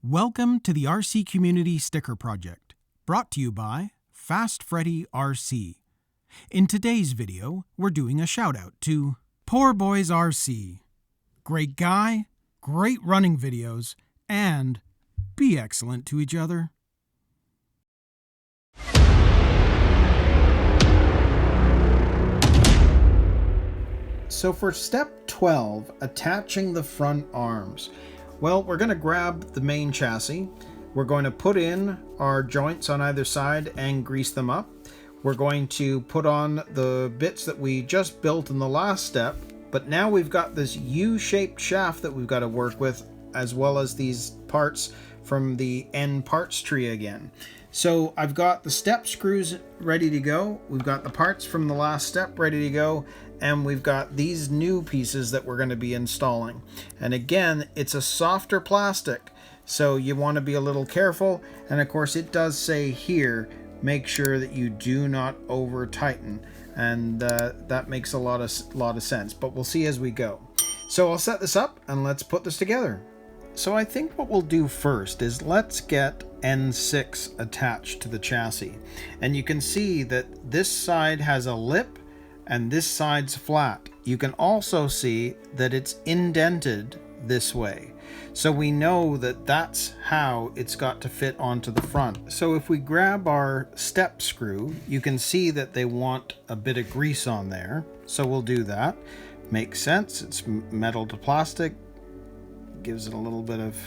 Welcome to the RC Community Sticker Project, brought to you by Fast Freddy RC. In today's video, we're doing a shout-out to Poor Boys RC. Great guy, great running videos, and be excellent to each other. So for step 12, attaching the front arms. Well, we're going to grab the main chassis. We're going to put in our joints on either side and grease them up. We're going to put on the bits that we just built in the last step, but now we've got this U-shaped shaft that we've got to work with, as well as these parts from the end parts tree again. So I've got the step screws ready to go. We've got the parts from the last step ready to go. And we've got these new pieces that we're going to be installing. And again, it's a softer plastic, so you want to be a little careful. And of course, it does say here, make sure that you do not over tighten. And that makes a lot of sense, but we'll see as we go. So I'll set this up and let's put this together. So I think what we'll do first is let's get N6 attached to the chassis. And you can see that this side has a lip and this side's flat. You can also see that it's indented this way. So we know that that's how it's got to fit onto the front. So if we grab our step screw, you can see that they want a bit of grease on there. So we'll do that. Makes sense. It's metal to plastic. Gives it a little bit of,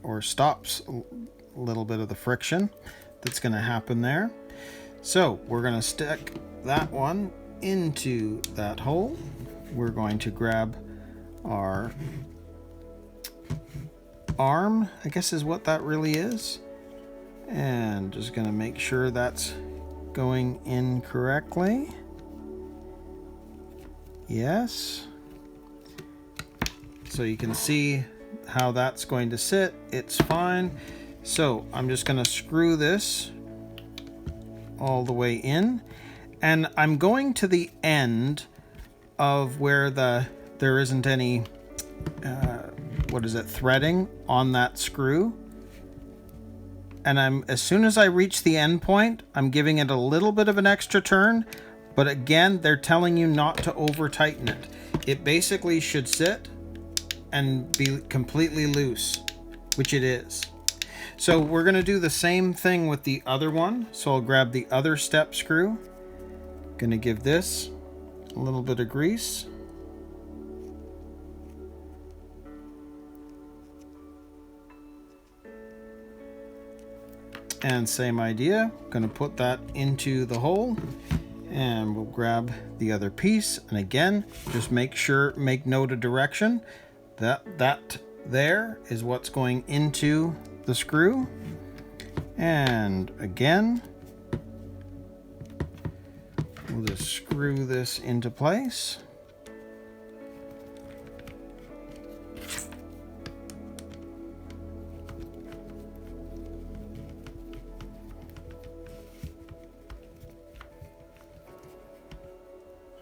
or stops a little bit of the friction that's going to happen there. So we're going to stick that one into that hole. We're going to grab our arm, I guess is what that really is, and just going to make sure that's going in correctly. Yes. So you can see how that's going to sit. It's fine. So I'm just going to screw this all the way in, and I'm going to the end of where there isn't any threading on that screw, and as soon as I reach the end point, I'm giving it a little bit of an extra turn, but again, they're telling you not to over tighten it. It basically should sit and be completely loose, which it is. So we're going to do the same thing with the other one. So I'll grab the other step screw. Going to give this a little bit of grease. And same idea. Going to put that into the hole. And we'll grab the other piece. And again, just make note of direction. That there is what's going into the screw. And again, we'll just screw this into place.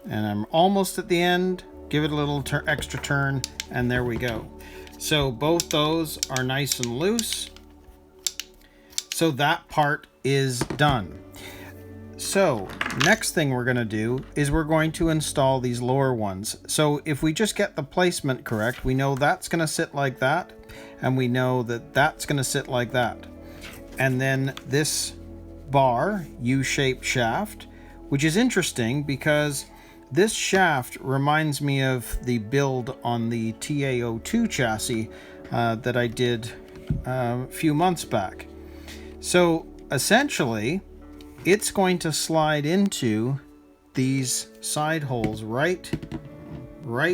And I'm almost at the end. Give it a little extra turn, and there we go. So both those are nice and loose. So that part is done. So next thing we're going to do is we're going to install these lower ones. So if we just get the placement correct, we know that's going to sit like that, and we know that that's going to sit like that. And then this bar, U-shaped shaft, which is interesting because this shaft reminds me of the build on the TA02 chassis that I did a few months back. So essentially, it's going to slide into these side holes right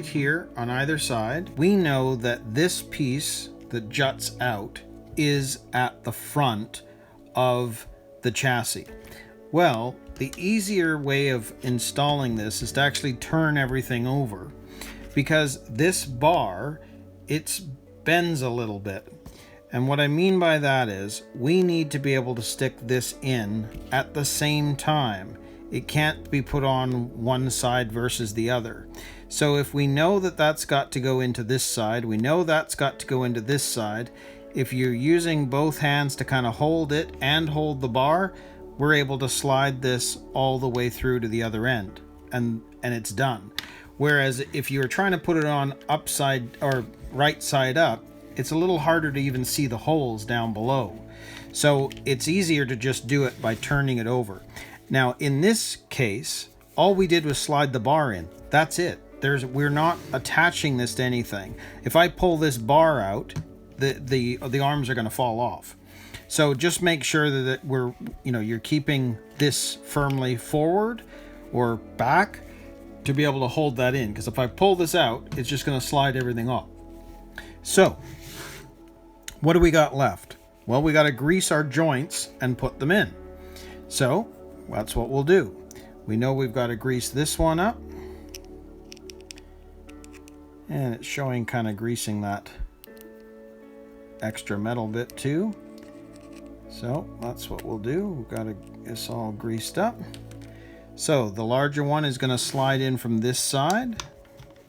here on either side. We know that this piece that juts out is at the front of the chassis. Well, the easier way of installing this is to actually turn everything over, because this bar, it bends a little bit. And what I mean by that is we need to be able to stick this in at the same time. It can't be put on one side versus the other. So if we know that that's got to go into this side, we know that's got to go into this side, if you're using both hands to kind of hold it and hold the bar, we're able to slide this all the way through to the other end, and it's done. Whereas if you're trying to put it on upside or right side up, it's a little harder to even see the holes down below. So it's easier to just do it by turning it over. Now in this case, all we did was slide the bar in. That's it. We're not attaching this to anything. If I pull this bar out, the arms are going to fall off. So just make sure that you're keeping this firmly forward or back to be able to hold that in, because if I pull this out, it's just going to slide everything off. So what do we got left? Well, we got to grease our joints and put them in. So that's what we'll do. We know we've got to grease this one up, and it's showing kind of greasing that extra metal bit too. So that's what we'll do. We've got this all greased up. So the larger one is going to slide in from this side.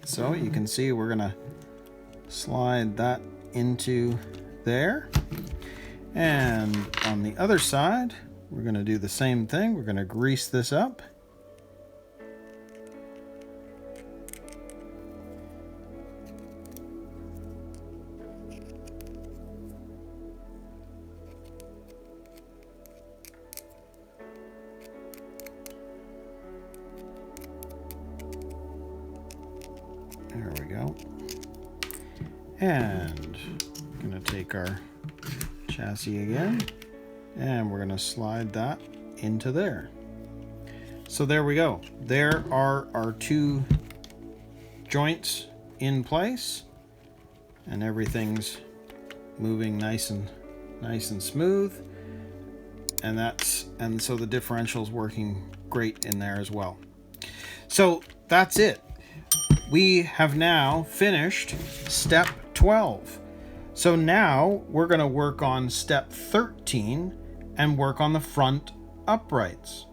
So you can see we're going to slide that into there. And on the other side, we're going to do the same thing. We're going to grease this up. There we go. And I'm going to take our chassis again, and we're going to slide that into there. So there we go. There are our two joints in place, and everything's moving nice and smooth. And so the differential's working great in there as well. So that's it. We have now finished step 12. So now we're going to work on step 13 and work on the front uprights.